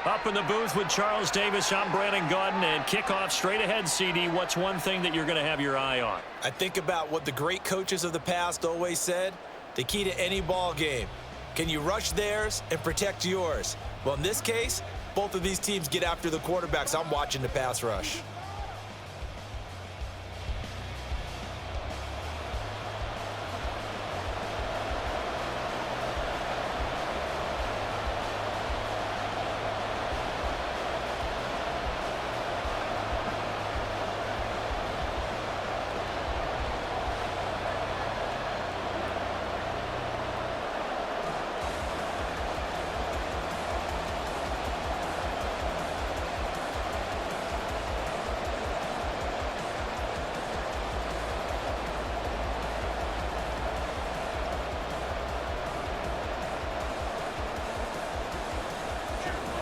Up in the booth with Charles Davis, I'm Brandon Gaudin, and kickoff straight ahead, CD. What's one thing that you're going to have your eye on? I think about what the great coaches of the past always said. The key to any ball game. Can you rush theirs and protect yours? Well, in this case, both of these teams get after the quarterbacks. I'm watching the pass rush.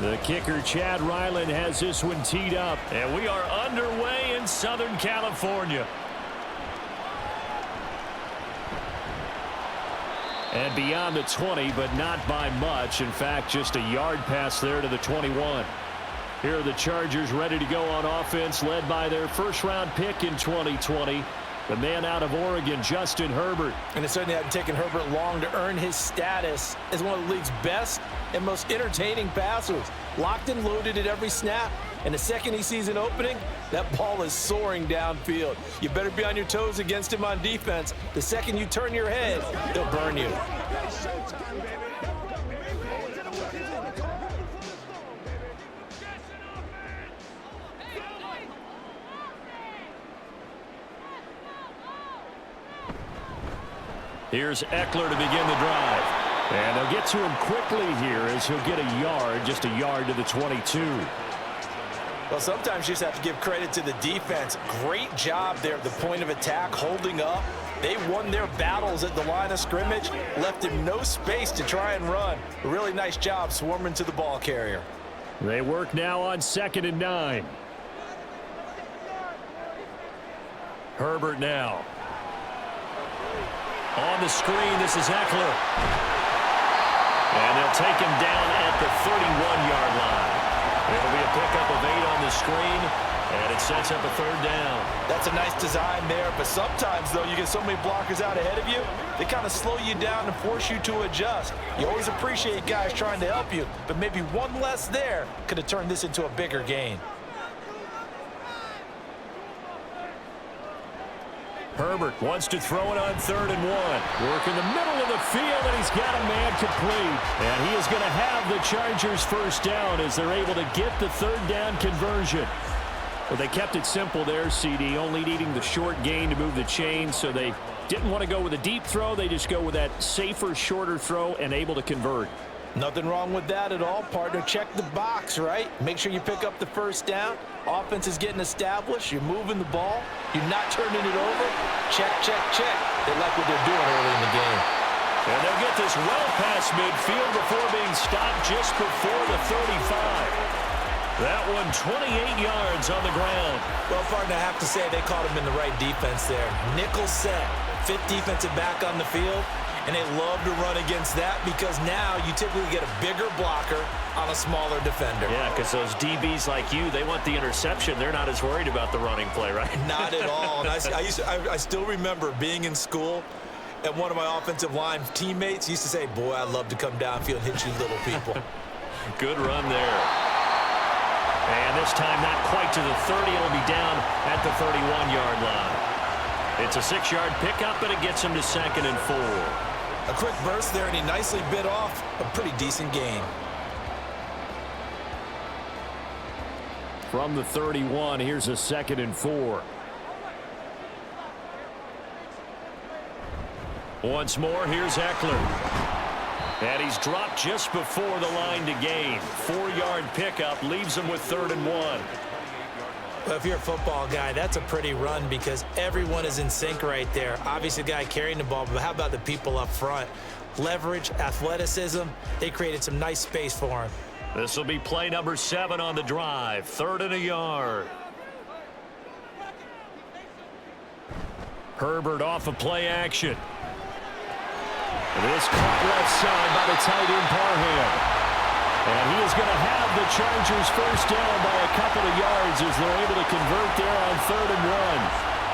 The kicker, Chad Ryland, has this one teed up. And we are underway in Southern California. And beyond the 20, but not by much. In fact, just a yard pass there to the 21. Here are the Chargers ready to go on offense, led by their first-round pick in 2020. The man out of Oregon, Justin Herbert. And it certainly hadn't taken Herbert long to earn his status as one of the league's best and most entertaining passers. Locked and loaded at every snap. And the second he sees an opening, that ball is soaring downfield. You better be on your toes against him on defense. The second you turn your head, he'll burn you. Here's Eckler to begin the drive. And they'll get to him quickly here as he'll get a yard, just a yard to the 22. Well, sometimes you just have to give credit to the defense. Great job there at the point of attack, holding up. They won their battles at the line of scrimmage, left him no space to try and run. A really nice job swarming to the ball carrier. They work now on 2nd and 9. Herbert now. On the screen, this is Eckler. And they'll take him down at the 31-yard line. It'll be a pickup of 8 on the screen, and it sets up a 3rd down. That's a nice design there, but sometimes, though, you get so many blockers out ahead of you, they kind of slow you down and force you to adjust. You always appreciate guys trying to help you, but maybe one less there could have turned this into a bigger gain. Herbert wants to throw it on 3rd and 1. Work in the middle of the field, and he's got a man complete. And he is going to have the Chargers first down as they're able to get the 3rd down conversion. Well, they kept it simple there, CD, only needing the short gain to move the chain, so they didn't want to go with a deep throw. They just go with that safer, shorter throw and able to convert. Nothing wrong with that at all, partner. Check the box, right? Make sure you pick up the first down. Offense is getting established. You're moving the ball. You're not turning it over. Check, check, check. They like what they're doing early in the game. And they'll get this well past midfield before being stopped just before the 35. That one 28 yards on the ground. Well, partner, I have to say they caught him in the right defense there. Nickel set. 5th defensive back on the field. And they love to run against that because now you typically get a bigger blocker on a smaller defender. Yeah, because those DBs like you, they want the interception. They're not as worried about the running play, right? Not at all. And I still remember being in school, and one of my offensive line teammates used to say, boy, I'd love to come downfield and hit you little people. Good run there. And this time not quite to the 30. It'll be down at the 31-yard line. It's a 6-yard pickup, and it gets him to 2nd and 4. A quick burst there, and he nicely bit off a pretty decent gain. From the 31, here's a 2nd and 4. Once more, here's Eckler. And he's dropped just before the line to gain. 4-yard pickup leaves him with 3rd and 1. Well, if you're a football guy, that's a pretty run because everyone is in sync right there. Obviously, the guy carrying the ball, but how about the people up front? Leverage, athleticism, they created some nice space for him. This will be play number 7 on the drive. 3rd and a yard. Herbert off of play action. This caught left side by the tight end Parham. And he is is going to have the Chargers first down by a couple of yards as they're able to convert there on 3rd and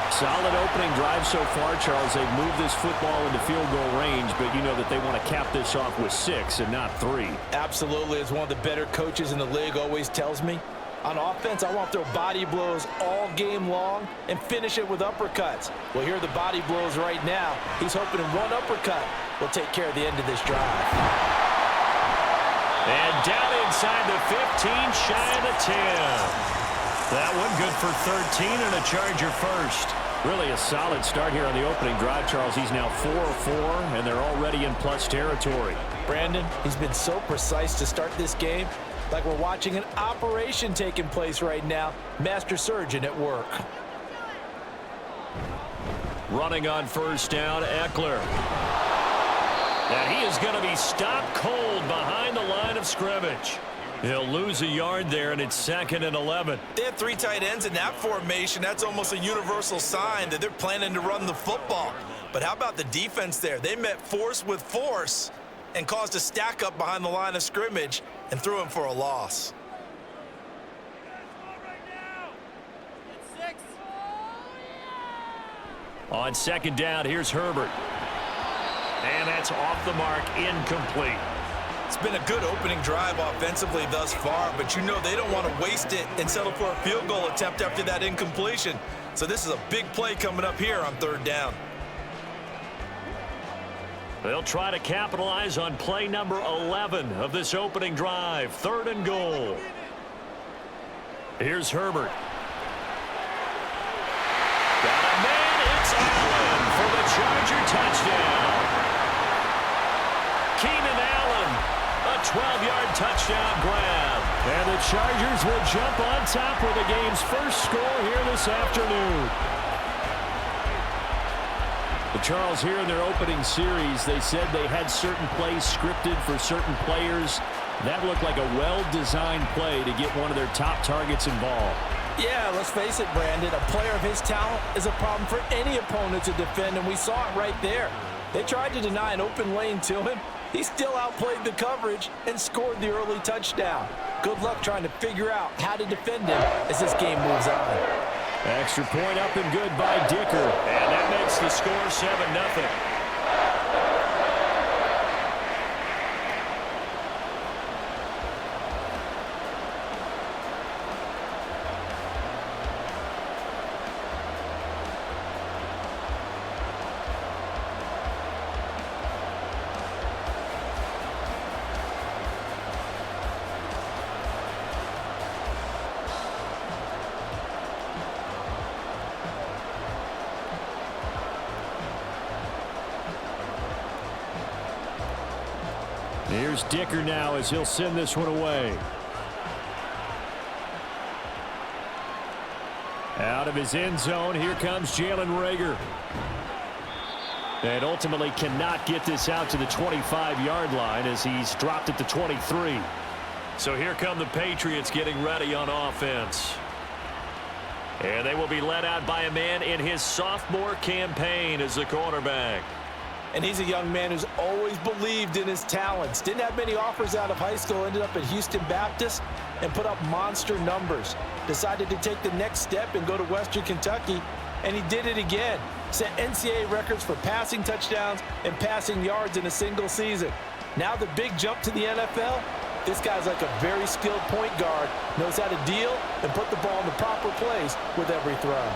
1. Solid opening drive so far, Charles. They've moved this football into field goal range, but you know that they want to cap this off with 6 and not 3. Absolutely. As one of the better coaches in the league always tells me, on offense, I want to throw body blows all game long and finish it with uppercuts. Well, here are the body blows right now. He's hoping in one uppercut will take care of the end of this drive. And down inside the 15, shy of the 10. That one good for 13 and a Charger first. Really a solid start here on the opening drive, Charles. He's now 4-4, and they're already in plus territory. Brandon, he's been so precise to start this game, like we're watching an operation taking place right now. Master surgeon at work. Running on first down, Eckler. And he is going to be stopped cold behind the line of scrimmage. He'll lose a yard there, and it's 2nd and 11. They have 3 tight ends in that formation. That's almost a universal sign that they're planning to run the football. But how about the defense there? They met force with force and caused a stack up behind the line of scrimmage and threw him for a loss. On 2nd down, here's Herbert. And that's off the mark, incomplete. It's been a good opening drive offensively thus far, but you know they don't want to waste it and settle for a field goal attempt after that incompletion. So this is a big play coming up here on 3rd down. They'll try to capitalize on play number 11 of this opening drive. 3rd and goal. Here's Herbert. Got a man, it's Allen for the Charger touchdown. Keenan Allen, a 12-yard touchdown grab. And the Chargers will jump on top with the game's first score here this afternoon. The Charles, here in their opening series, they said they had certain plays scripted for certain players. That looked like a well-designed play to get one of their top targets involved. Yeah, let's face it, Brandon. A player of his talent is a problem for any opponent to defend, and we saw it right there. They tried to deny an open lane to him. He still outplayed the coverage and scored the early touchdown. Good luck trying to figure out how to defend him as this game moves on. Extra point up and good by Dicker. And that makes the score 7-0. Here's Dicker now as he'll send this one away. Out of his end zone, here comes Jalen Reagor. And ultimately cannot get this out to the 25-yard line as he's dropped at the 23. So here come the Patriots getting ready on offense. And they will be led out by a man in his sophomore campaign as the quarterback. And he's a young man who's always believed in his talents. Didn't have many offers out of high school, ended up at Houston Baptist and put up monster numbers. Decided to take the next step and go to Western Kentucky, and he did it again. Set NCAA records for passing touchdowns and passing yards in a single season. Now the big jump to the NFL. This guy's like a very skilled point guard, knows how to deal and put the ball in the proper place with every throw.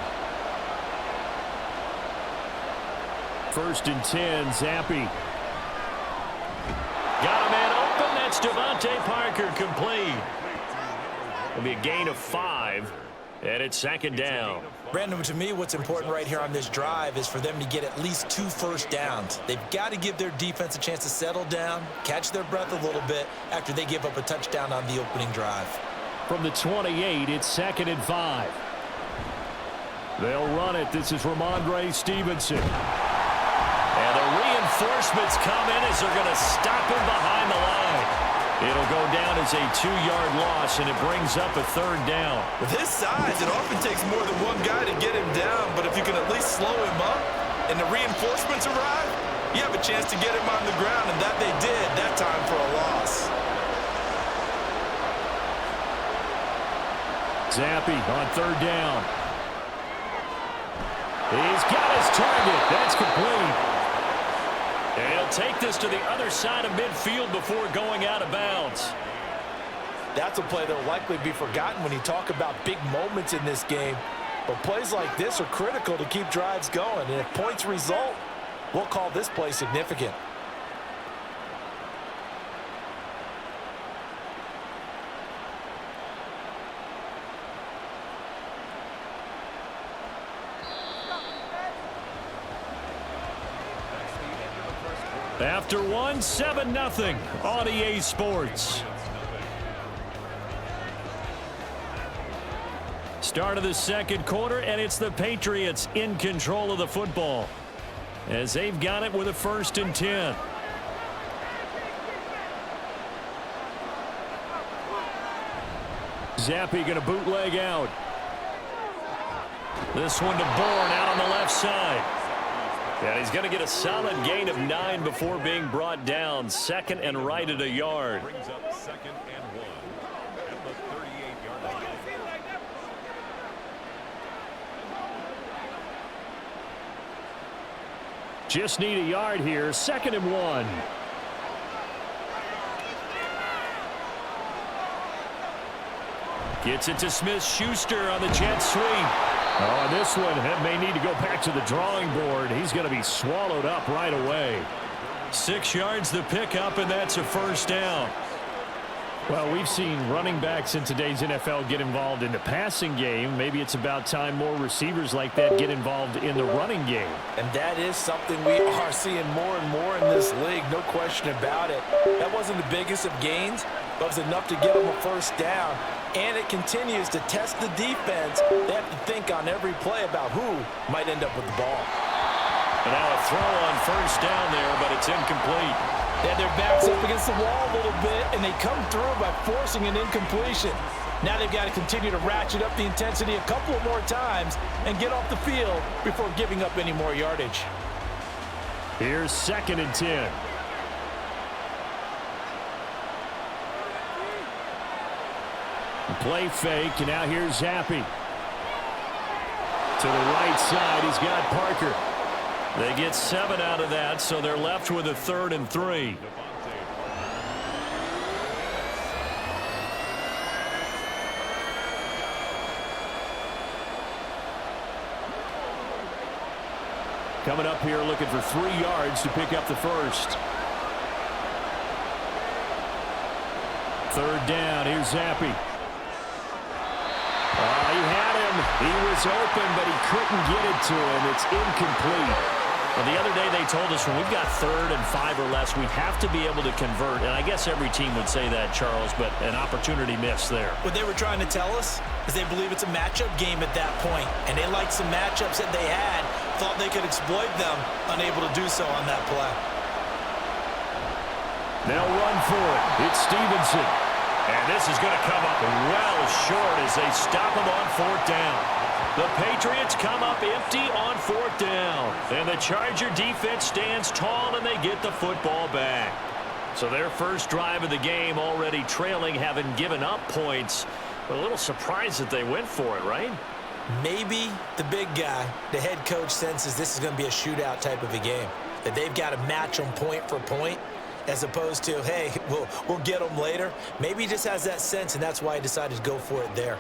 1st and 10, Zappi. Got a man open. That's Devontae Parker, complete. It'll be a gain of 5, and it's 2nd down. Brandon, to me, what's important right here on this drive is for them to get at least 2 first downs. They've got to give their defense a chance to settle down, catch their breath a little bit after they give up a touchdown on the opening drive. From the 28, it's 2nd and 5. They'll run it. This is Ramondre Stevenson. And the reinforcements come in as they're going to stop him behind the line. It'll go down as a 2-yard loss, and it brings up a 3rd down. With his size, it often takes more than one guy to get him down, but if you can at least slow him up and the reinforcements arrive, you have a chance to get him on the ground, and that they did that time for a loss. Zappi on third down. He's got his target. That's complete. And he'll take this to the other side of midfield before going out of bounds. That's a play that will likely be forgotten when you talk about big moments in this game. But plays like this are critical to keep drives going. And if points result, we'll call this play significant. After one, 7-0 on EA Sports. Start of the second quarter, and it's the Patriots in control of the football as they've got it with a 1st and 10. Zappi going to bootleg out. This one to Bourne out on the left side. And he's going to get a solid gain of 9 before being brought down. 2nd and right at a yard. Brings up 2nd and 1 at the 38-yard line. Just need a yard here. 2nd and 1. Gets it to Smith-Schuster on the jet sweep. Oh, this one may need to go back to the drawing board. He's going to be swallowed up right away. 6 yards the pickup, and that's a 1st down. Well, we've seen running backs in today's NFL get involved in the passing game. Maybe it's about time more receivers like that get involved in the running game. And that is something we are seeing more and more in this league, no question about it. That wasn't the biggest of gains, but it was enough to get them a 1st down. And it continues to test the defense. They have to think on every play about who might end up with the ball. And now a throw on 1st down there, but it's incomplete. They had their backs up against the wall a little bit, and they come through by forcing an incompletion. Now they've got to continue to ratchet up the intensity a couple of more times and get off the field before giving up any more yardage. Here's 2nd and 10. Play fake, and now here's Zappi. To the right side, he's got Parker. They get 7 out of that, so they're left with a 3rd and 3. Coming up here looking for 3 yards to pick up the 1st. 3rd down, here's Zappi. He had him. He was open, but he couldn't get it to him. It's incomplete. Well, the other day they told us when we've got 3rd and 5 or less, we have to be able to convert. And I guess every team would say that, Charles, but an opportunity missed there. What they were trying to tell us is they believe it's a matchup game at that point. And they liked some matchups that they had, thought they could exploit them, unable to do so on that play. They'll run for it. It's Stevenson. And this is going to come up well short as they stop him on 4th down. The Patriots come up empty on 4th down. And the Charger defense stands tall, and they get the football back. So their first drive of the game already trailing, having given up points. But a little surprised that they went for it, right? Maybe the big guy, the head coach, senses this is going to be a shootout type of a game. That they've got to match them point for point, as opposed to, hey, we'll get them later. Maybe he just has that sense, and that's why he decided to go for it there.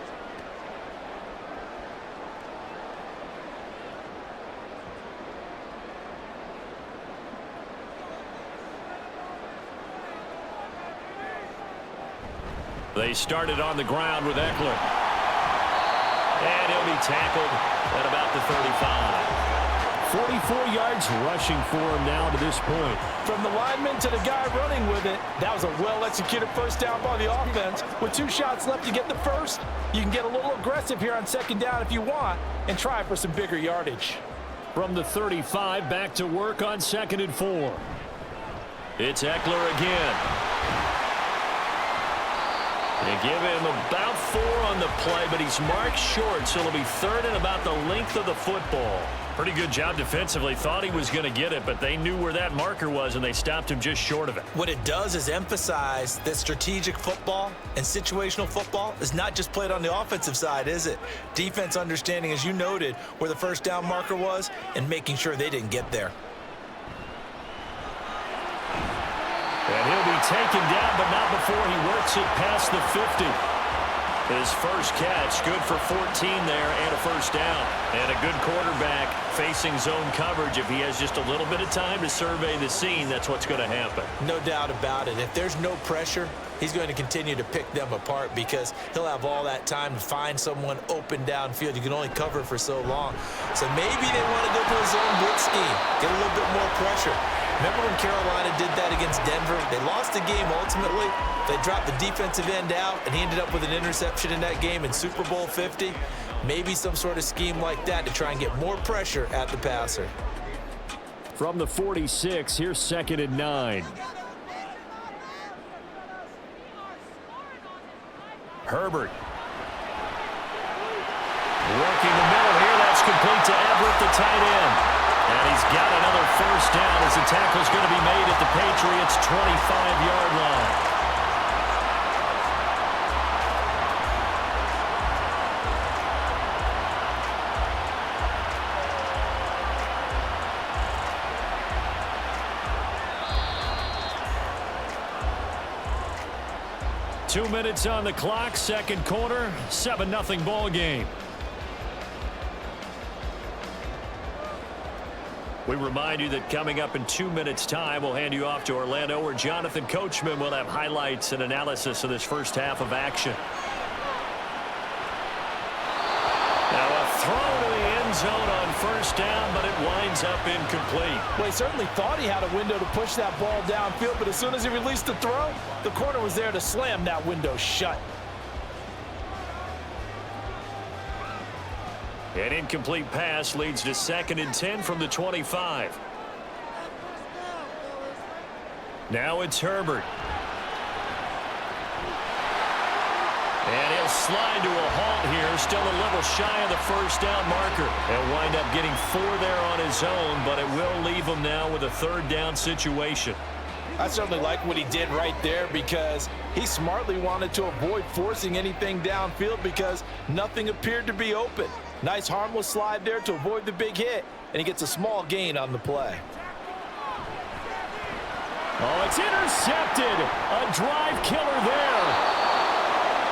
They started on the ground with Eckler. And he'll be tackled at about the 35. 44 yards rushing for him now to this point. From the lineman to the guy running with it, that was a well-executed 1st down by the offense. With 2 shots left to get the 1st, you can get a little aggressive here on 2nd down if you want and try for some bigger yardage. From the 35, back to work on 2nd and 4. It's Eckler again. They give him about 4 on the play, but he's marked short, so it'll be 3rd and about the length of the football. Pretty good job defensively. Thought he was going to get it, but they knew where that marker was, and they stopped him just short of it. What it does is emphasize that strategic football and situational football is not just played on the offensive side, is it? Defense understanding, as you noted, where the first down marker was and making sure they didn't get there. And he'll be taken down, but not before he works it past the 50. His first catch, good for 14 there and a first down. And a good quarterback facing zone coverage. If he has just a little bit of time to survey the scene, that's what's going to happen. No doubt about it. If there's no pressure, he's going to continue to pick them apart because he'll have all that time to find someone open downfield. You can only cover for so long. So maybe they want to go to a zone blitz scheme, get a little bit more pressure. Remember when Carolina did that against Denver? They lost the game ultimately. They dropped the defensive end out, and he ended up with an interception in that game in Super Bowl 50. Maybe some sort of scheme like that to try and get more pressure at the passer. From the 46, here's 2nd and 9. Herbert. Working the middle here. That's complete to Everett, the tight end. And he's got another first down as the tackle's going to be made at the Patriots' 25-yard line. Two minutes on the clock, second quarter, 7-0 ball game. We remind you that coming up in 2 minutes' time, we'll hand you off to Orlando, where Jonathan Coachman will have highlights and analysis of this first half of action. Now a throw to the end zone on first down, but it winds up incomplete. Well, he certainly thought he had a window to push that ball downfield, but as soon as he released the throw, the corner was there to slam that window shut. An incomplete pass leads to 2nd and 10 from the 25. Now it's Herbert. And he'll slide to a halt here, still a little shy of the first down marker. He'll wind up getting 4 there on his own, but it will leave him now with a third down situation. I certainly like what he did right there because he smartly wanted to avoid forcing anything downfield because nothing appeared to be open. Nice harmless slide there to avoid the big hit, and he gets a small gain on the play. Oh, it's intercepted. A drive killer there.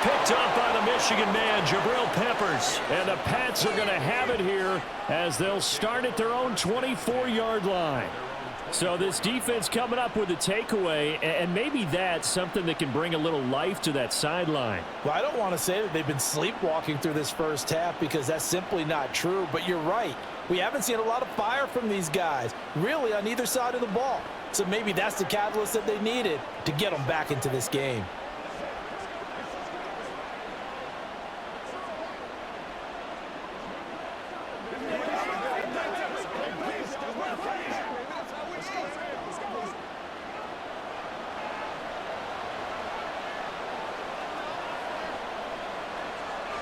Picked up by the Michigan man, Jabril Peppers. And the Pats are going to have it here as they'll start at their own 24-yard line. So this defense coming up with a takeaway, and maybe that's something that can bring a little life to that sideline. Well, I don't want to say that they've been sleepwalking through this first half because that's simply not true, but you're right. We haven't seen a lot of fire from these guys, really on either side of the ball. So maybe that's the catalyst that they needed to get them back into this game.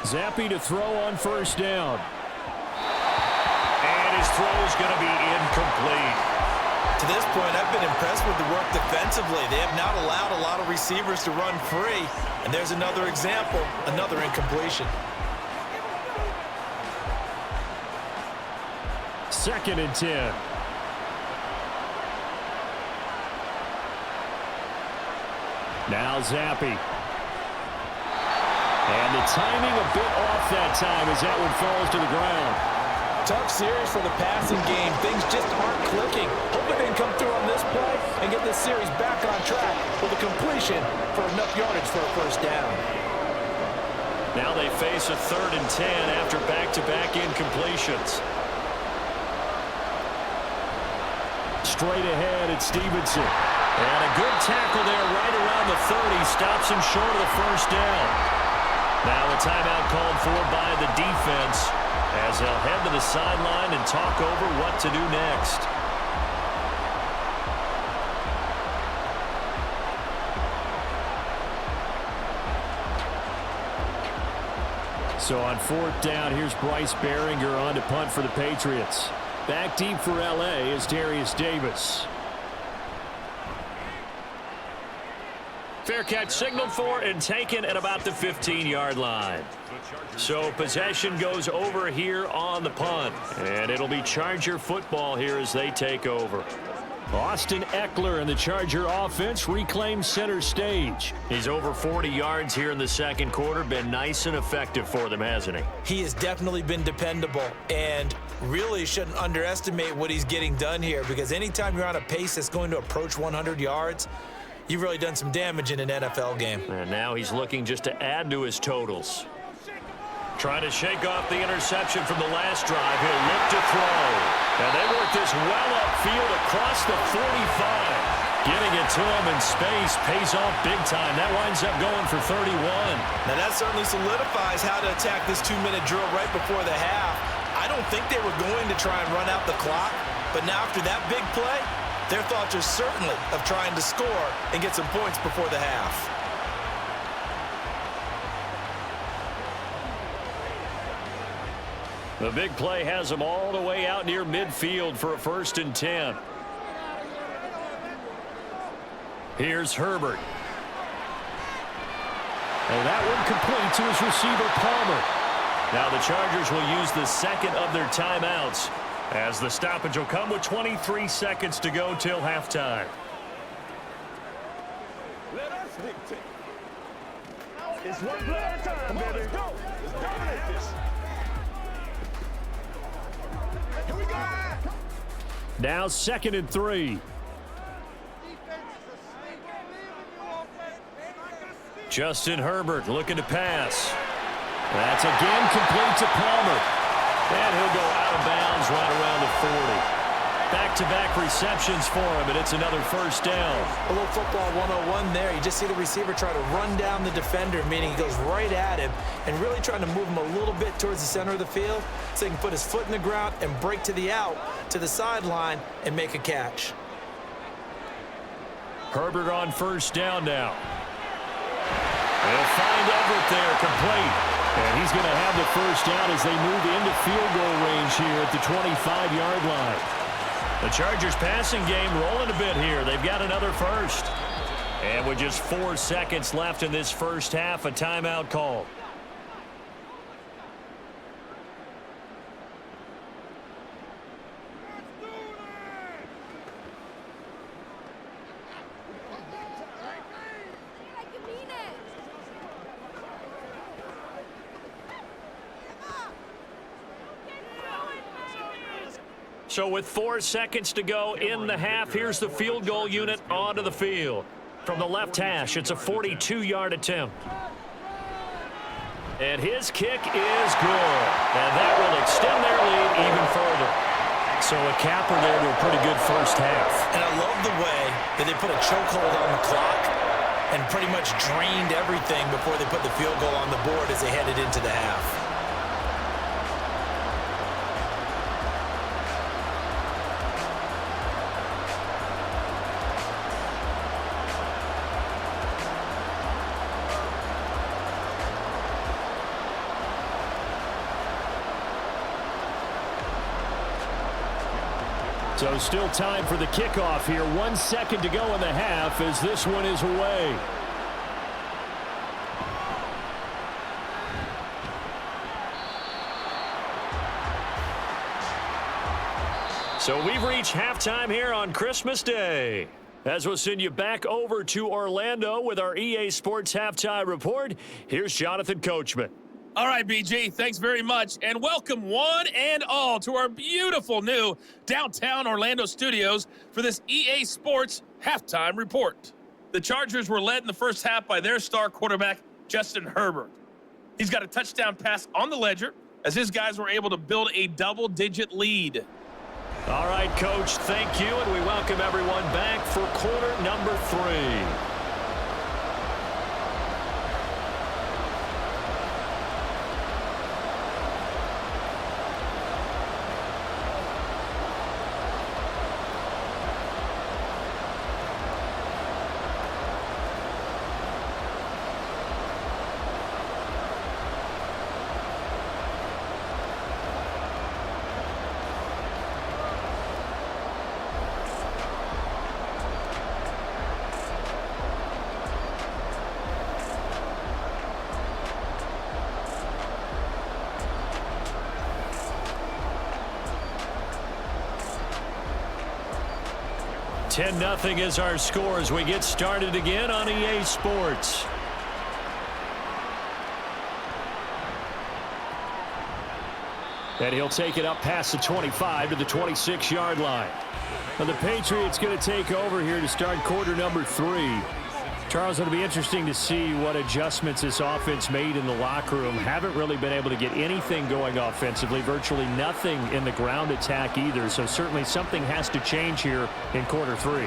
Zappi to throw on first down. And his throw is going to be incomplete. To this point, I've been impressed with the work defensively. They have not allowed a lot of receivers to run free. And there's another example, another incompletion. 2nd and 10. Now Zappi. And the timing a bit off that time as that one falls to the ground. Tough series for the passing game. Things just aren't clicking. Hoping they can come through on this play and get this series back on track with a completion for enough yardage for a first down. Now they face a 3rd and 10 after back-to-back incompletions. Straight ahead, it's Stevenson. And a good tackle there right around the 30. Stops him short of the first down. Now a timeout called for by the defense as they'll head to the sideline and talk over what to do next. So on 4th down, here's Bryce Behringer on to punt for the Patriots. Back deep for L.A. is Darius Davis. Fair catch signaled for and taken at about the 15-yard line. So possession goes over here on the punt. And it'll be Charger football here as they take over. Austin Eckler and the Charger offense reclaims center stage. He's over 40 yards here in the second quarter. Been nice and effective for them, hasn't he? He has definitely been dependable and really shouldn't underestimate what he's getting done here, because anytime you're on a pace that's going to approach 100 yards, you've really done some damage in an NFL game. And now he's looking just to add to his totals. Trying to shake off the interception from the last drive. He'll look to throw. And they work this well upfield across the 45. Getting it to him in space pays off big time. That winds up going for 31. Now that certainly solidifies how to attack this 2-minute drill right before the half. I don't think they were going to try and run out the clock, but now after that big play, their thoughts are certainly of trying to score and get some points before the half. The big play has them all the way out near midfield for a 1st and 10. Here's Herbert. And that one complete to his receiver, Palmer. Now the Chargers will use the second of their timeouts, as the stoppage will come with 23 seconds to go till halftime. Let us dictate. It's one play at a time, baby. Let's go. Let's dominate this. Here we go. Now 2nd and 3. Justin Herbert looking to pass. That's again complete to Palmer. And he'll go out of bounds right around the 40. Back-to-back receptions for him, and it's another 1st down. A little football 101 there. You just see the receiver try to run down the defender, meaning he goes right at him and really trying to move him a little bit towards the center of the field so he can put his foot in the ground and break to the out, to the sideline, and make a catch. Herbert on 1st down now. They'll find Everett there, complete. And he's going to have the 1st down as they move into field goal range here at the 25-yard line. The Chargers passing game rolling a bit here. They've got another 1st. And with just 4 seconds left in this first half, a timeout call. So with 4 seconds to go in the half, here's the field goal unit onto the field. From the left hash, it's a 42-yard attempt. And his kick is good. And that will extend their lead even further. So a capper there to a pretty good first half. And I love the way that they put a chokehold on the clock and pretty much drained everything before they put the field goal on the board as they headed into the half. So still time for the kickoff here. 1 second to go in the half as this one is away. So we've reached halftime here on Christmas Day. As we'll send you back over to Orlando with our EA Sports Halftime Report, here's Jonathan Coachman. All right, BG, thanks very much, and welcome one and all to our beautiful new downtown Orlando studios for this EA Sports Halftime Report. The Chargers were led in the first half by their star quarterback, Justin Herbert. He's got a touchdown pass on the ledger as his guys were able to build a double-digit lead. All right, Coach, thank you, and we welcome everyone back for quarter number 3. 10-0 is our score as we get started again on EA Sports. And he'll take it up past the 25 to the 26-yard line. Now the Patriots going to take over here to start quarter number 3. Charles, it'll be interesting to see what adjustments this offense made in the locker room. Haven't really been able to get anything going offensively, virtually nothing in the ground attack either. So certainly something has to change here in quarter 3.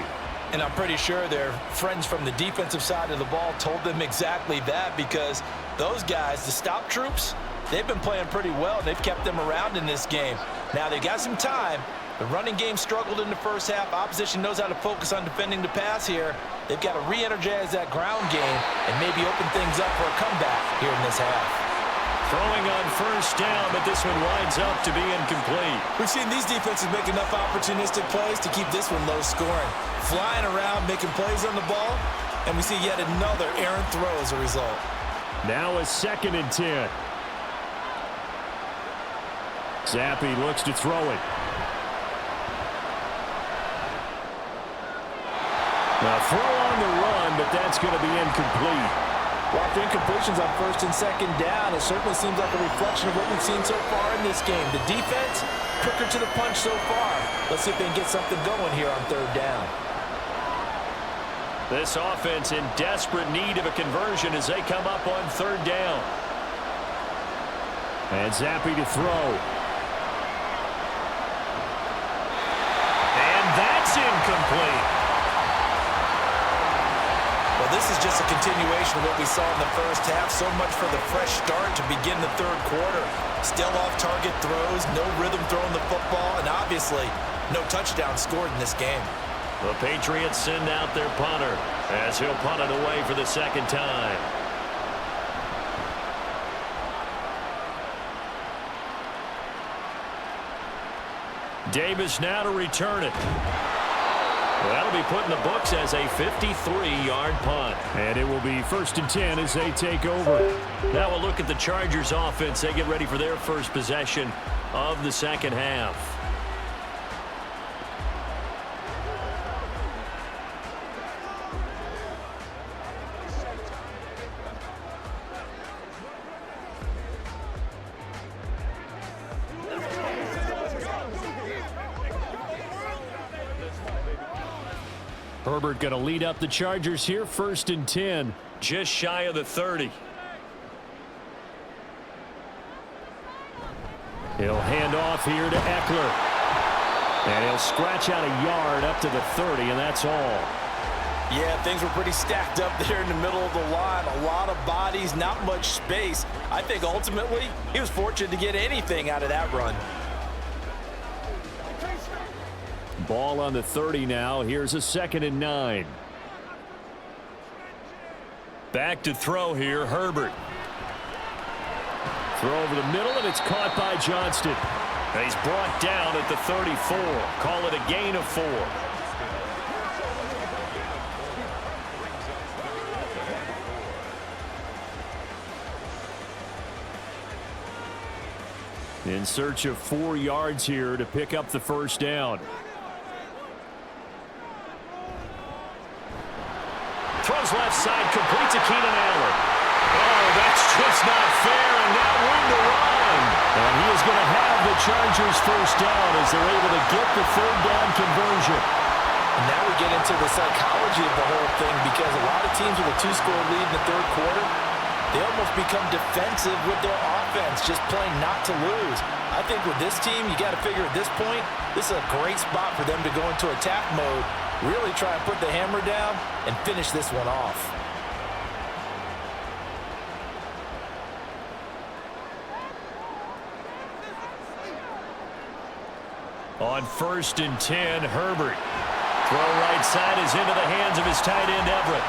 And I'm pretty sure their friends from the defensive side of the ball told them exactly that, because those guys, the stop troops, they've been playing pretty well. They've kept them around in this game. Now they got some time. The running game struggled in the first half. Opposition knows how to focus on defending the pass here. They've got to re-energize that ground game and maybe open things up for a comeback here in this half. Throwing on first down, but this one winds up to be incomplete. We've seen these defenses make enough opportunistic plays to keep this one low scoring. Flying around, making plays on the ball, and we see yet another errant throw as a result. Now a 2nd and 10. Zappi looks to throw it. Now throw on the run, but that's going to be incomplete. Well, after incompletions on 1st and 2nd down, it certainly seems like a reflection of what we've seen so far in this game. The defense, quicker to the punch so far. Let's see if they can get something going here on 3rd down. This offense in desperate need of a conversion as they come up on 3rd down. And Zappi to throw. And that's incomplete. Well, this is just a continuation of what we saw in the first half. So much for the fresh start to begin the 3rd quarter. Still off-target throws, no rhythm throwing the football, and obviously no touchdown scored in this game. The Patriots send out their punter as he'll punt it away for the 2nd time. Davis now to return it. That'll be put in the books as a 53-yard punt. And it will be 1st and 10 as they take over. Now we'll look at the Chargers offense. They get ready for their first possession of the 2nd half. Herbert going to lead up the Chargers here, 1st and 10, just shy of the 30. He'll hand off here to Eckler. And he'll scratch out a yard up to the 30, and that's all. Yeah, things were pretty stacked up there in the middle of the line. A lot of bodies, not much space. I think ultimately he was fortunate to get anything out of that run. Ball on the 30 now. Here's a 2nd and 9. Back to throw here, Herbert. Throw over the middle, and it's caught by Johnston. And he's brought down at the 34. Call it a gain of 4. In search of 4 yards here to pick up the 1st down. Throws left side, complete to Keenan Allen. Oh, that's just not fair, and now room to run. And he is going to have the Chargers 1st down as they're able to get the 3rd down conversion. And now we get into the psychology of the whole thing, because a lot of teams with a 2-score lead in the 3rd quarter, they almost become defensive with their offense, just playing not to lose. I think with this team, you got to figure at this point, this is a great spot for them to go into attack mode, really try and put the hammer down and finish this one off. On 1st and 10, Herbert. Throw right side is into the hands of his tight end, Everett.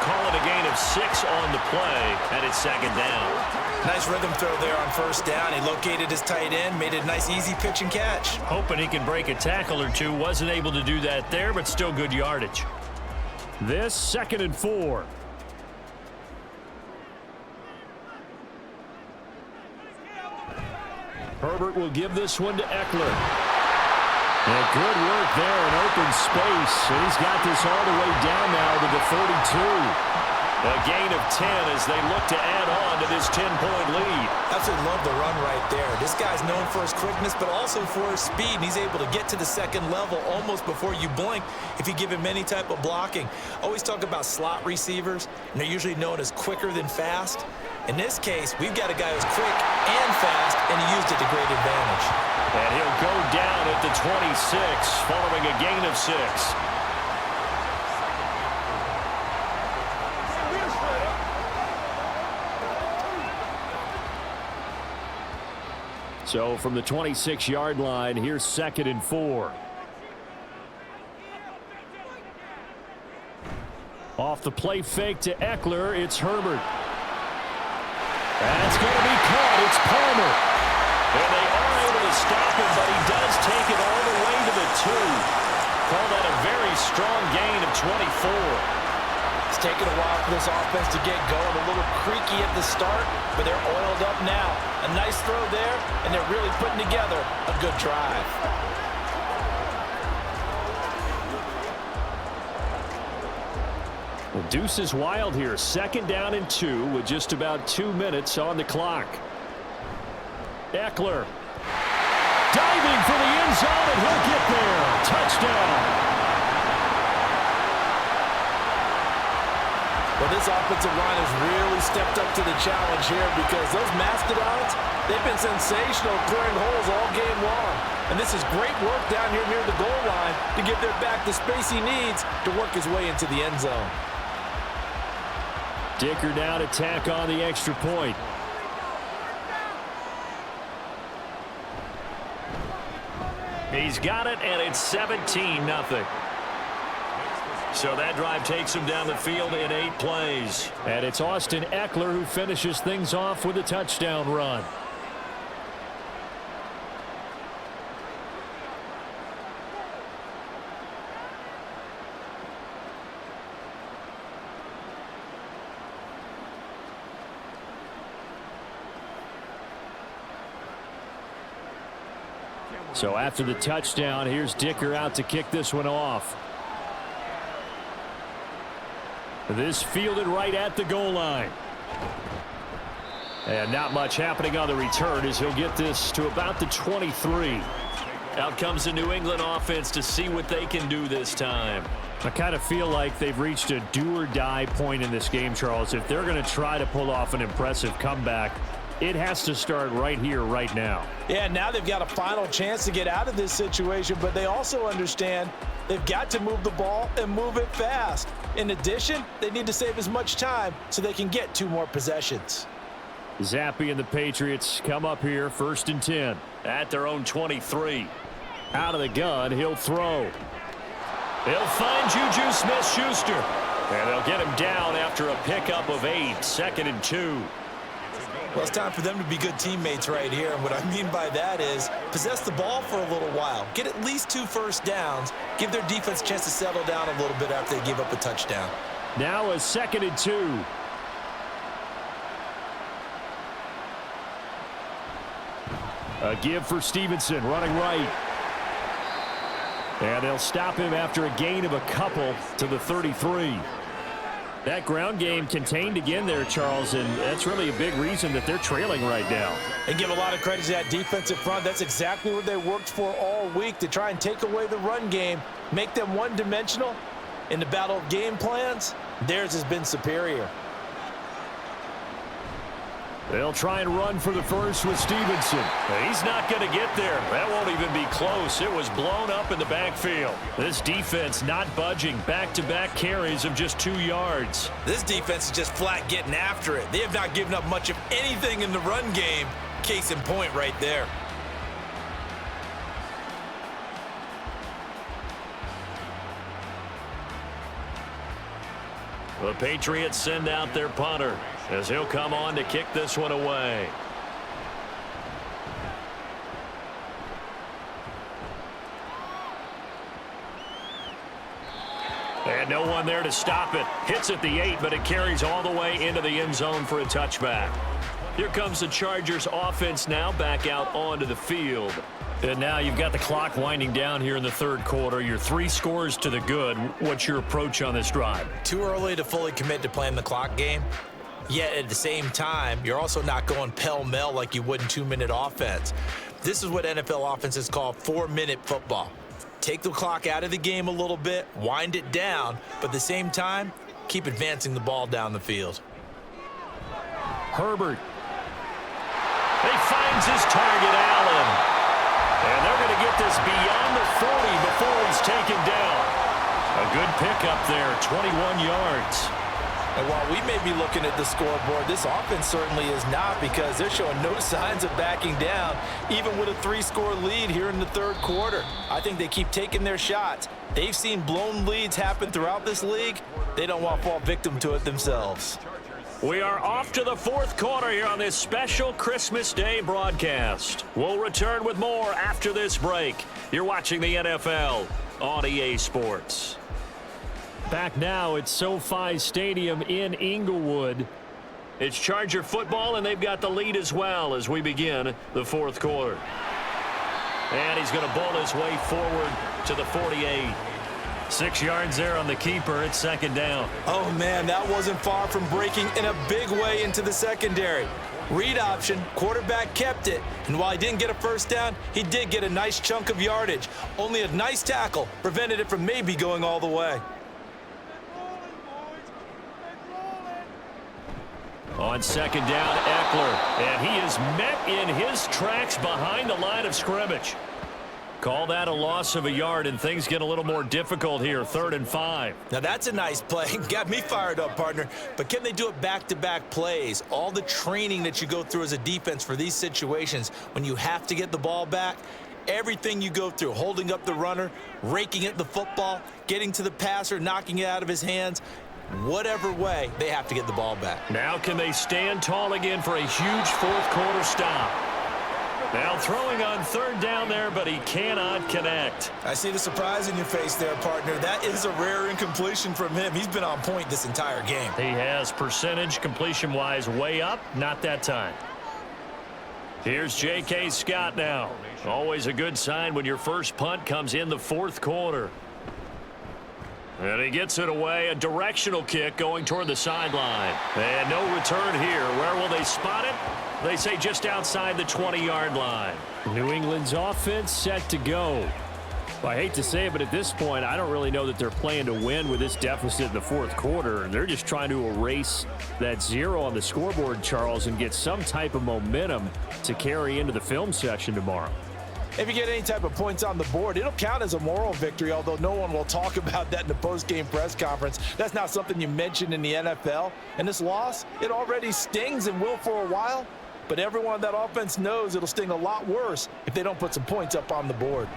Call it a gain of 6 on the play, and it's 2nd down. Nice rhythm throw there on 1st down. He located his tight end, made it a nice easy pitch and catch. Hoping he can break a tackle or two. Wasn't able to do that there, but still good yardage. This 2nd and 4. Herbert will give this one to Eckler. And good work there in open space. And he's got this all the way down now to the 32. A gain of 10 as they look to add on to this 10-point lead. Absolutely love the run right there. This guy's known for his quickness, but also for his speed. And he's able to get to the second level almost before you blink if you give him any type of blocking. Always talk about slot receivers, and they're usually known as quicker than fast. In this case, we've got a guy who's quick and fast, and he used it to great advantage. And he'll go down at the 26 following a gain of 6. So from the 26-yard line, here's 2nd and 4. Off the play fake to Eckler, it's Herbert. That's going to be caught. It's Palmer. And they are able to stop him, but he does take it all the way to the 2. Call that a very strong gain of 24. It's taken a while for this offense to get going. A little creaky at the start, but they're oiled up now. A nice throw there, and they're really putting together a good drive. Well, deuce is wild here. 2nd down and 2 with just about 2 minutes on the clock. Eckler diving for the end zone, and he'll get there. Touchdown. Well, this offensive line has really stepped up to the challenge here because those Mastodons, they've been sensational clearing holes all game long. And this is great work down here near the goal line to give their back the space he needs to work his way into the end zone. Dicker down to tack on the extra point. He's got it, and it's 17-0. So that drive takes him down the field in 8 plays. And it's Austin Eckler who finishes things off with a touchdown run. So after the touchdown, here's Dicker out to kick this one off. This fielded right at the goal line. And not much happening on the return as he'll get this to about the 23. Out comes the New England offense to see what they can do this time. I kind of feel like they've reached a do-or-die point in this game, Charles. If they're going to try to pull off an impressive comeback, it has to start right here, right now. Yeah, now they've got a final chance to get out of this situation, but they also understand they've got to move the ball and move it fast. In addition, they need to save as much time so they can get 2 more possessions. Zappe and the Patriots come up here 1st and 10 at their own 23. Out of the gun, he'll throw. They'll find Juju Smith-Schuster. And they'll get him down after a pickup of 8, 2nd and 2. Well, it's time for them to be good teammates right here. And what I mean by that is possess the ball for a little while. Get at least 2 first downs. Give their defense a chance to settle down a little bit after they give up a touchdown. Now a 2nd and 2. A give for Stevenson running right. And they'll stop him after a gain of a couple to the 33. That ground game contained again there, Charles, and that's really a big reason that they're trailing right now. They give a lot of credit to that defensive front. That's exactly what they worked for all week, to try and take away the run game, make them one-dimensional. In the battle of game plans, theirs has been superior. They'll try and run for the first with Stevenson. He's not going to get there. That won't even be close. It was blown up in the backfield. This defense not budging. Back-to-back carries of just 2 yards. This defense is just flat getting after it. They have not given up much of anything in the run game. Case in point right there. The Patriots send out their punter as he'll come on to kick this one away. And no one there to stop it. Hits at the 8, but it carries all the way into the end zone for a touchback. Here comes the Chargers offense now back out onto the field. And now you've got the clock winding down here in the third quarter. You're 3 scores to the good. What's your approach on this drive? Too early to fully commit to playing the clock game. Yet at the same time, you're also not going pell-mell like you would in 2-minute offense. This is what NFL offenses call 4-minute football. Take the clock out of the game a little bit, wind it down, but at the same time, keep advancing the ball down the field. Herbert. He finds his target, Allen. And they're going to get this beyond the 40 before he's taken down. A good pickup there, 21 yards. And while we may be looking at the scoreboard, this offense certainly is not, because they're showing no signs of backing down, even with a 3-score lead here in the third quarter. I think they keep taking their shots. They've seen blown leads happen throughout this league. They don't want to fall victim to it themselves. We are off to the fourth quarter here on this special Christmas Day broadcast. We'll return with more after this break. You're watching the NFL on EA Sports. Back now at SoFi Stadium in Inglewood. It's Charger football, and they've got the lead as well as we begin the fourth quarter. And he's going to ball his way forward to the 48. 6 yards there on the keeper. It's second down. Oh, man, that wasn't far from breaking in a big way into the secondary. Read option, quarterback kept it, and while he didn't get a first down, he did get a nice chunk of yardage. Only a nice tackle prevented it from maybe going all the way. On second down, Eckler, and he is met in his tracks behind the line of scrimmage. Call that a loss of a yard, and things get a little more difficult here, 3rd and 5. Now that's a nice play. Got me fired up, partner. But can they do it back-to-back plays? All the training that you go through as a defense for these situations, when you have to get the ball back, everything you go through, holding up the runner, raking at the football, getting to the passer, knocking it out of his hands, whatever way, they have to get the ball back. Now can they stand tall again for a huge fourth quarter stop? Now throwing on third down there, but he cannot connect. I see the surprise in your face there, partner. That is a rare incompletion from him. He's been on point this entire game. He has percentage completion-wise way up, not that time. Here's J.K. Scott now. Always a good sign when your first punt comes in the fourth quarter. And he gets it away, a directional kick going toward the sideline. And no return here. Where will they spot it? They say just outside the 20-yard line. New England's offense set to go. Well, I hate to say it, but at this point, I don't really know that they're playing to win with this deficit in the fourth quarter. They're just trying to erase that 0 on the scoreboard, Charles, and get some type of momentum to carry into the film session tomorrow. If you get any type of points on the board, it'll count as a moral victory, although no one will talk about that in the post-game press conference. That's not something you mention in the NFL. And this loss, it already stings and will for a while, but everyone on that offense knows it'll sting a lot worse if they don't put some points up on the board.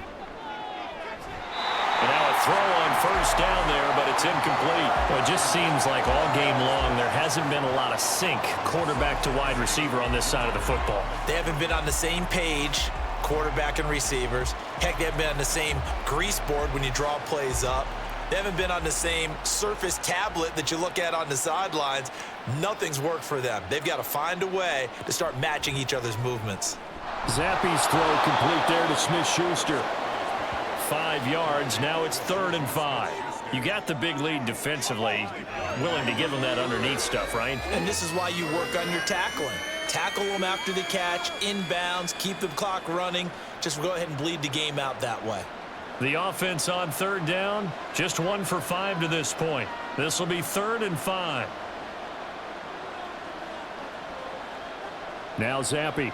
And now a throw on first down there, but it's incomplete. Well, it just seems like all game long there hasn't been a lot of sync quarterback to wide receiver on this side of the football. They haven't been on the same page, quarterback and receivers. Heck, they haven't been on the same grease board when you draw plays up. They haven't been on the same surface tablet that you look at on the sidelines. Nothing's worked for them. They've got to find a way to start matching each other's movements. Zappe's throw complete there to Smith-Schuster. 5 yards. Now it's 3rd and 5. You got the big lead defensively. Willing to give them that underneath stuff, right? And this is why you work on your tackling. Tackle them after the catch, inbounds, keep the clock running. Just go ahead and bleed the game out that way. The offense on 3rd down, just 1 for 5 to this point. This will be 3rd and 5. Now Zappe.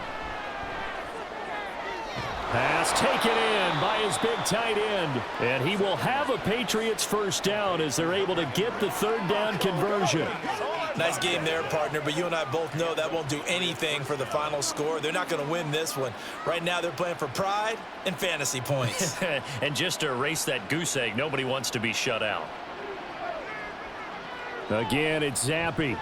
Pass taken in by his big tight end. And he will have a Patriots first down as they're able to get the 3rd down conversion. Nice game there, partner, but you and I both know that won't do anything for the final score. They're not going to win this one. Right now, they're playing for pride and fantasy points. And just to erase that goose egg, nobody wants to be shut out. Again, it's Zappe.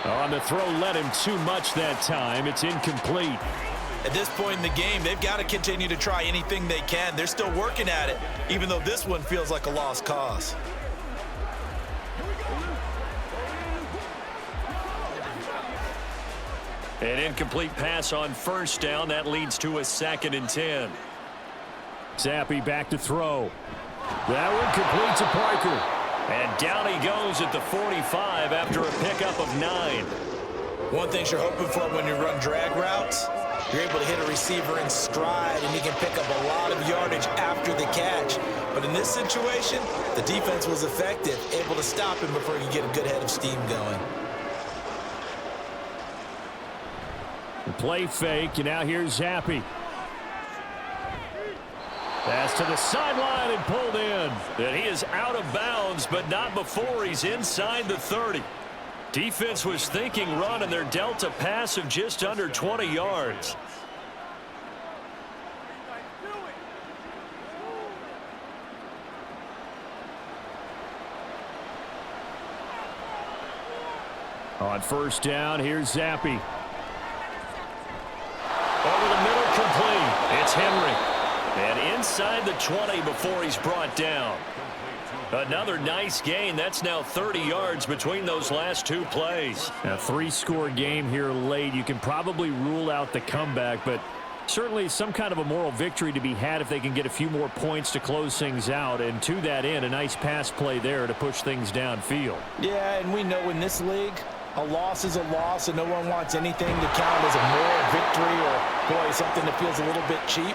On the throw, led him too much that time. It's incomplete. At this point in the game, they've got to continue to try anything they can. They're still working at it, even though this one feels like a lost cause. An incomplete pass on first down. That leads to a 2nd and 10. Zappi back to throw. That one complete to Parker. And down he goes at the 45 after a pickup of 9. One thing you're hoping for when you run drag routes, you're able to hit a receiver in stride, and he can pick up a lot of yardage after the catch. But in this situation, the defense was effective, able to stop him before he could get a good head of steam going. The play fake, and now here's Zappi. Pass to the sideline and pulled in. And he is out of bounds, but not before he's inside the 30. Defense was thinking run, and they're dealt a pass of just under 20 yards. On first down, here's Zappi. Over the middle, complete. It's Henry. And inside the 20 before he's brought down. Another nice gain. That's now 30 yards between those last 2 plays. A 3-score game here late. You can probably rule out the comeback, but certainly some kind of a moral victory to be had if they can get a few more points to close things out. And to that end, a nice pass play there to push things downfield. Yeah, and we know in this league, a loss is a loss, and no one wants anything to count as a moral victory or, boy, something that feels a little bit cheap.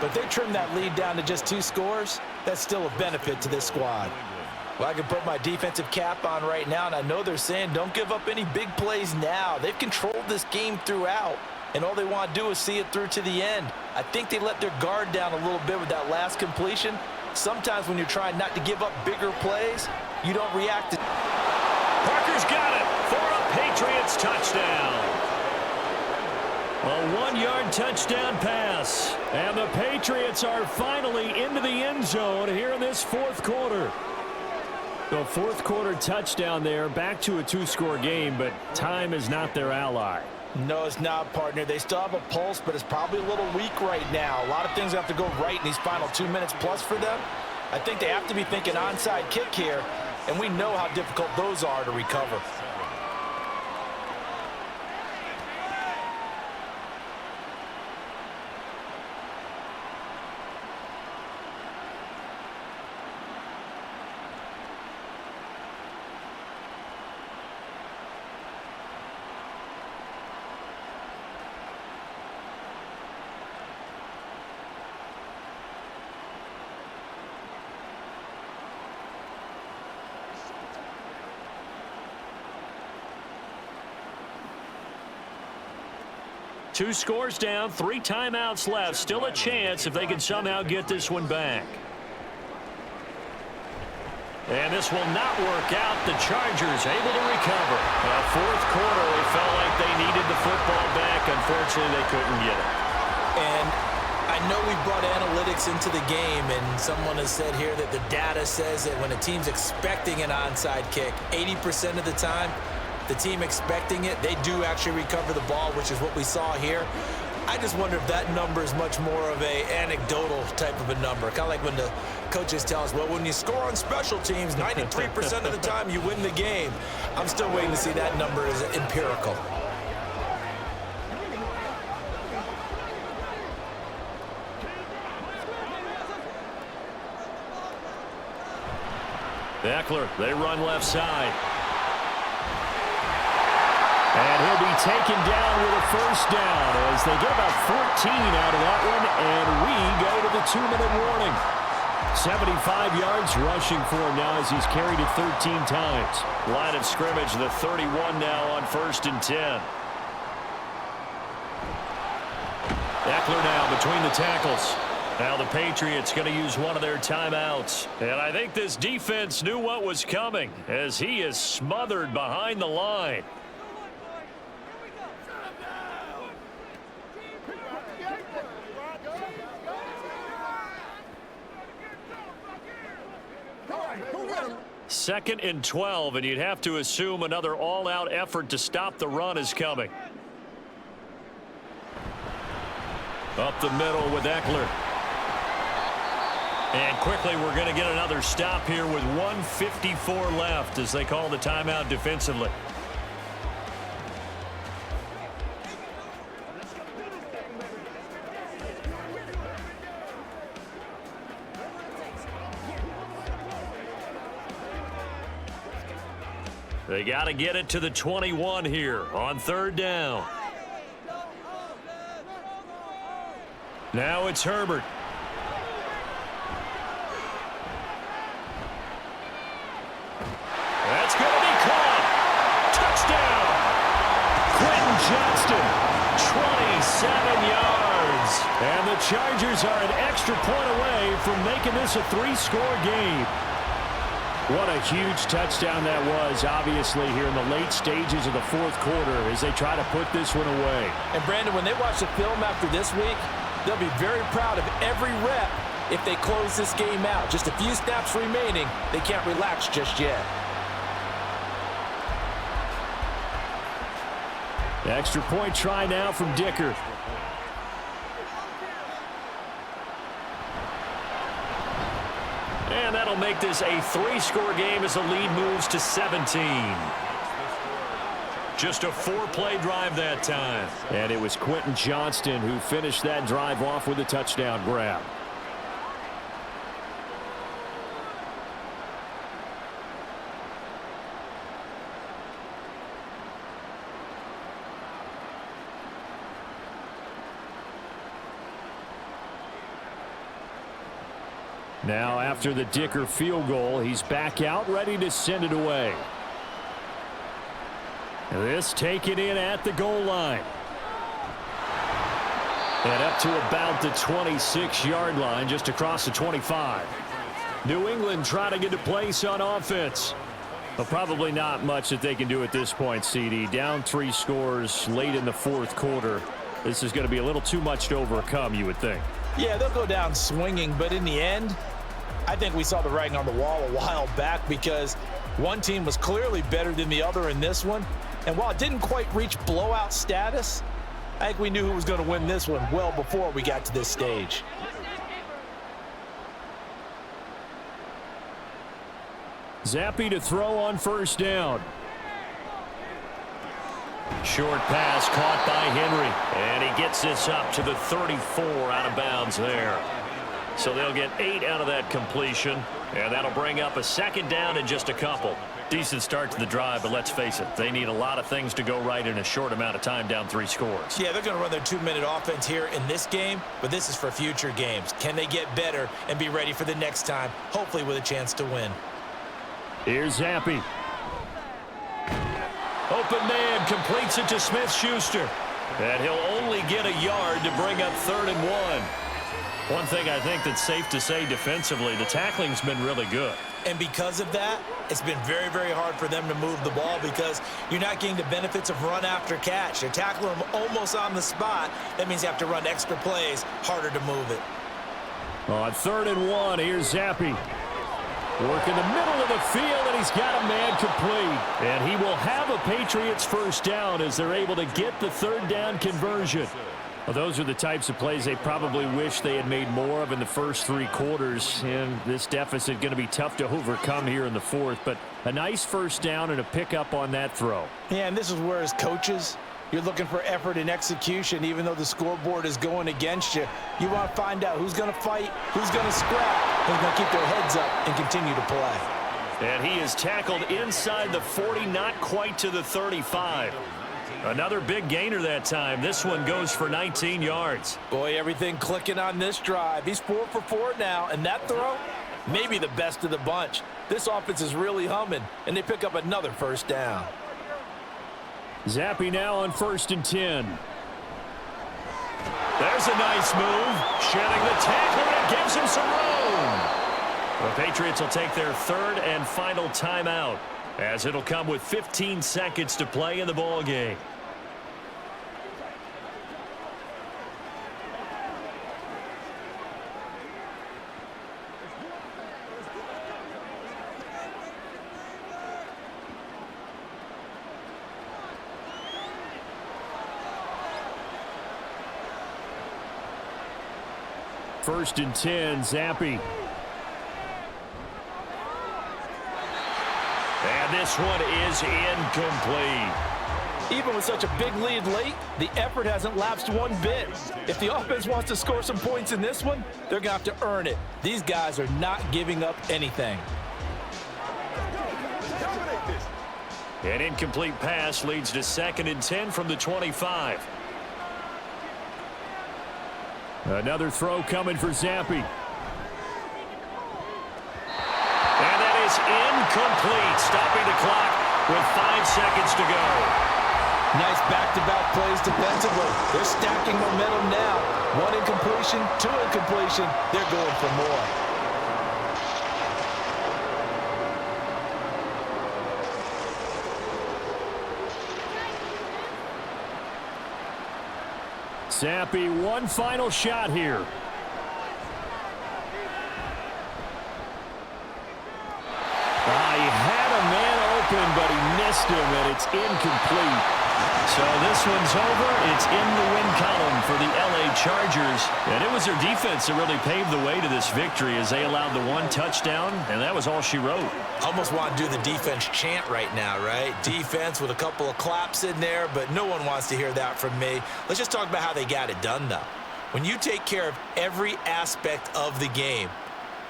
But they trim that lead down to just 2 scores. That's still a benefit to this squad. Well, I can put my defensive cap on right now, and I know they're saying don't give up any big plays now. They've controlled this game throughout, and all they want to do is see it through to the end. I think they let their guard down a little bit with that last completion. Sometimes when you're trying not to give up bigger plays, you don't react to... Parker's got it for a Patriots touchdown. A 1-yard touchdown pass. And the Patriots are finally into the end zone here in this 4th quarter. The 4th quarter touchdown there, back to a 2-score game, but time is not their ally. No, it's not, partner. They still have a pulse, but it's probably a little weak right now. A lot of things have to go right in these final 2 minutes plus for them. I think they have to be thinking onside kick here, and we know how difficult those are to recover. Two scores down, 3 timeouts left. Still a chance if they can somehow get this one back. And this will not work out. The Chargers able to recover. 4th quarter, they felt like they needed the football back. Unfortunately, they couldn't get it. And I know we brought analytics into the game, and someone has said here that the data says that when a team's expecting an onside kick, 80% of the time, the team expecting it, they do actually recover the ball, which is what we saw here. I just wonder if that number is much more of a anecdotal type of a number. Kind of like when the coaches tell us, well, when you score on special teams, 93% of the time you win the game. I'm still waiting to see that number as empirical. Eckler, they run left side. And he'll be taken down with a first down as they get about 14 out of that one, and we go to the 2-minute warning. 75 yards rushing for him now as he's carried it 13 times. Line of scrimmage, the 31 now on 1st and 10. Eckler now between the tackles. Now the Patriots going to use one of their timeouts. And I think this defense knew what was coming as he is smothered behind the line. Second and 12, and you'd have to assume another all-out effort to stop the run is coming. Up the middle with Eckler. And quickly we're going to get another stop here with 1:54 left as they call the timeout defensively. They got to get it to the 21 here on third down. Now it's Herbert. That's going to be caught. Touchdown. Quentin Johnston, 27 yards. And the Chargers are an extra point away from making this a 3-score game. What a huge touchdown that was, obviously, here in the late stages of the fourth quarter as they try to put this one away. And, Brandon, when they watch the film after this week, they'll be very proud of every rep if they close this game out. Just a few snaps remaining. They can't relax just yet. The extra point try now from Dicker. And that'll make this a 3-score game as the lead moves to 17. Just a 4-play drive that time. And it was Quentin Johnston who finished that drive off with a touchdown grab. Now after the Dicker field goal, he's back out ready to send it away. This taken in at the goal line. And up to about the 26-yard line, just across the 25. New England trying to get a place on offense. But probably not much that they can do at this point, CD. Down 3 scores late in the fourth quarter. This is going to be a little too much to overcome, you would think. Yeah, they'll go down swinging, but in the end, I think we saw the writing on the wall a while back because one team was clearly better than the other in this one. And while it didn't quite reach blowout status, I think we knew who was going to win this one well before we got to this stage. Zappe to throw on first down. Short pass caught by Henry. And he gets this up to the 34 out of bounds there. So they'll get 8 out of that completion. And that'll bring up a second down in just a couple. Decent start to the drive, but let's face it, they need a lot of things to go right in a short amount of time, down 3 scores. Yeah, they're going to run their 2-minute offense here in this game, but this is for future games. Can they get better and be ready for the next time, hopefully with a chance to win? Here's Zappe. Open man completes it to Smith-Schuster. And he'll only get a yard to bring up 3rd and 1. One thing I think that's safe to say defensively, the tackling's been really good. And because of that, it's been very, very hard for them to move the ball because you're not getting the benefits of run after catch. They're tackling them almost on the spot. That means you have to run extra plays, harder to move it. On 3rd and 1, here's Zappe. Working the middle of the field, and he's got a man complete. And he will have a Patriots first down as they're able to get the 3rd down conversion. Well, those are the types of plays they probably wish they had made more of in the first 3 quarters. And this deficit going to be tough to overcome here in the 4th. But a nice first down and a pickup on that throw. Yeah, and this is where as coaches, you're looking for effort and execution. Even though the scoreboard is going against you, you want to find out who's going to fight, who's going to scrap, who's going to keep their heads up and continue to play. And he is tackled inside the 40, not quite to the 35. Another big gainer that time. This one goes for 19 yards. Boy, everything clicking on this drive. He's 4 for 4 now, and that throw, maybe the best of the bunch. This offense is really humming, and they pick up another first down. Zappe now on 1st and 10. There's a nice move. Shedding the tackle, and it gives him some room. The Patriots will take their 3rd and final timeout, as it'll come with 15 seconds to play in the ball game. First and 10, Zappe. And this one is incomplete. Even with such a big lead late, the effort hasn't lapsed one bit. If the offense wants to score some points in this one, they're going to have to earn it. These guys are not giving up anything. An incomplete pass leads to 2nd and 10 from the 25. Another throw coming for Zampi. And that is incomplete, stopping the clock with 5 seconds to go. Nice back-to-back plays defensively. They're stacking momentum now. 1 incompletion, 2 incompletion. They're going for more. Zampi, one final shot here. He had a man open, but he missed him, and it's incomplete. So this one's over. It's in the win column for the LA Chargers. And it was their defense that really paved the way to this victory as they allowed the 1 touchdown, and that was all she wrote. Almost want to do the defense chant right now, right? Defense with a couple of claps in there, but no one wants to hear that from me. Let's just talk about how they got it done, though. When you take care of every aspect of the game,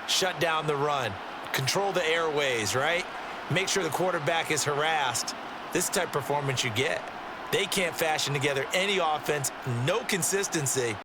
shut down the run, control the airways, right? Make sure the quarterback is harassed. This type of performance you get. They can't fashion together any offense, no consistency.